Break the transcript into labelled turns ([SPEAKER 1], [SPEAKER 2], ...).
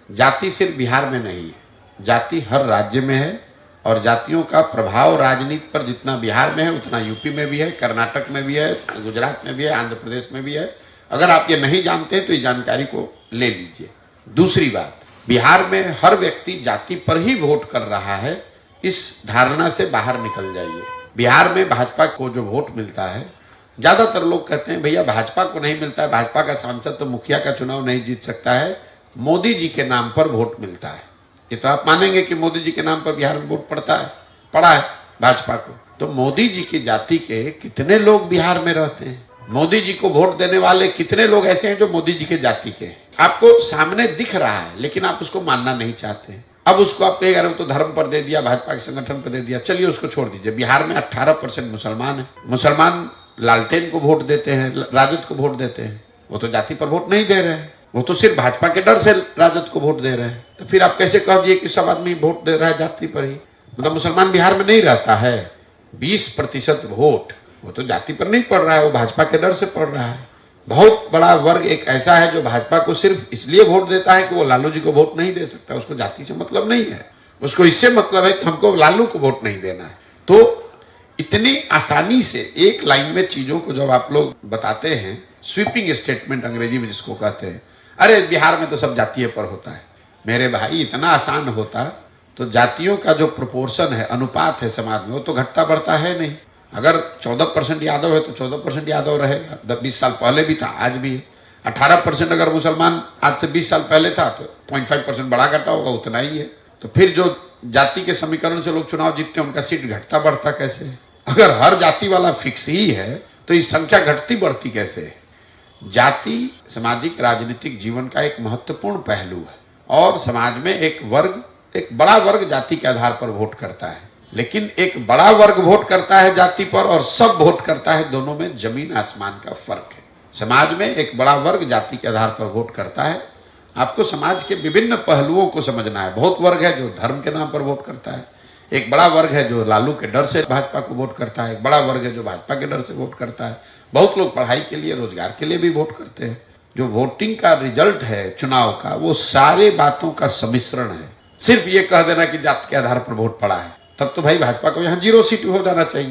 [SPEAKER 1] जाति सिर्फ बिहार में नहीं है, जाति हर राज्य में है और जातियों का प्रभाव राजनीति पर जितना बिहार में है उतना यूपी में भी है, कर्नाटक में भी है, गुजरात में भी है, आंध्र प्रदेश में भी है। अगर आप ये नहीं जानते तो इस जानकारी को ले लीजिए। दूसरी बात, बिहार में हर व्यक्ति जाति पर ही वोट कर रहा है, इस धारणा से बाहर निकल जाइए। बिहार में भाजपा को जो वोट मिलता है, ज्यादातर लोग कहते हैं भैया भाजपा को नहीं मिलता है, भाजपा का सांसद तो मुखिया का चुनाव नहीं जीत सकता है, मोदी जी के नाम पर वोट मिलता है। ये तो आप मानेंगे कि मोदी जी के नाम पर बिहार में वोट पड़ा है भाजपा को। तो मोदी जी की जाति के कितने लोग बिहार में रहते हैं? मोदी जी को वोट देने वाले कितने लोग ऐसे हैं जो मोदी जी के जाति के? आपको सामने दिख रहा है लेकिन आप उसको मानना नहीं चाहते। अब उसको आप कहेगा तो धर्म पर दे दिया, भाजपा के संगठन पर दे दिया, चलिए उसको छोड़ दीजिए। बिहार में 18% मुसलमान है। मुसलमान लालटेन को वोट देते हैं, राजद को वोट देते हैं, वो तो जाति पर वोट नहीं दे रहे हैं, वो तो सिर्फ भाजपा के डर से राजद को वोट दे रहे हैं। तो फिर आप कैसे कह दिए कि सब आदमी वोट दे रहा है जाति पर ही? मतलब मुसलमान बिहार में नहीं रहता है, 20% वोट वो तो जाति पर नहीं पड़ रहा है, वो भाजपा के डर से पड़ रहा है। बहुत बड़ा वर्ग एक ऐसा है जो भाजपा को सिर्फ इसलिए वोट देता है कि वो लालू जी को वोट नहीं दे सकता, उसको जाति से मतलब नहीं है, उसको इससे मतलब है कि हमको लालू को वोट नहीं देना है। तो इतनी आसानी से एक लाइन में चीजों को जब आप लोग बताते हैं, स्वीपिंग स्टेटमेंट अंग्रेजी में जिसको कहते हैं, अरे बिहार में तो सब जातीय पर होता है। मेरे भाई इतना आसान होता तो जातियों का जो प्रोपोर्शन है, अनुपात है समाज में, वो तो घटता बढ़ता है नहीं। अगर 14% यादव है तो 14% यादव रहेगा, 20 साल पहले भी था, आज भी है। 18% अगर मुसलमान आज से 20 साल पहले था तो 0.5% बढ़ा घटा होगा, उतना ही है। तो फिर जो जाति के समीकरण से लोग चुनाव जीतते हैं उनका सीट घटता बढ़ता कैसे है? अगर हर जाति वाला फिक्स ही है तो ये संख्या घटती बढ़ती कैसे है? जाति सामाजिक राजनीतिक जीवन का एक महत्वपूर्ण पहलू है और समाज में एक बड़ा वर्ग जाति के आधार पर वोट करता है, लेकिन एक बड़ा वर्ग वोट करता है जाति पर और सब वोट करता है, दोनों में जमीन आसमान का फर्क है। समाज में एक बड़ा वर्ग जाति के आधार पर वोट करता है। आपको समाज के विभिन्न पहलुओं को समझना है। बहुत वर्ग है जो धर्म के नाम पर वोट करता है, एक बड़ा वर्ग है जो लालू के डर से भाजपा को वोट करता है, एक बड़ा वर्ग है जो भाजपा के डर से वोट करता है। बहुत लोग पढ़ाई के लिए, रोजगार के लिए भी वोट करते हैं। जो वोटिंग का रिजल्ट है चुनाव का, वो सारे बातों का सम्मिश्रण है। सिर्फ ये कह देना कि जाति के आधार पर वोट पड़ा है, तब तो भाई भाजपा को यहाँ 0 सीट हो जाना चाहिए।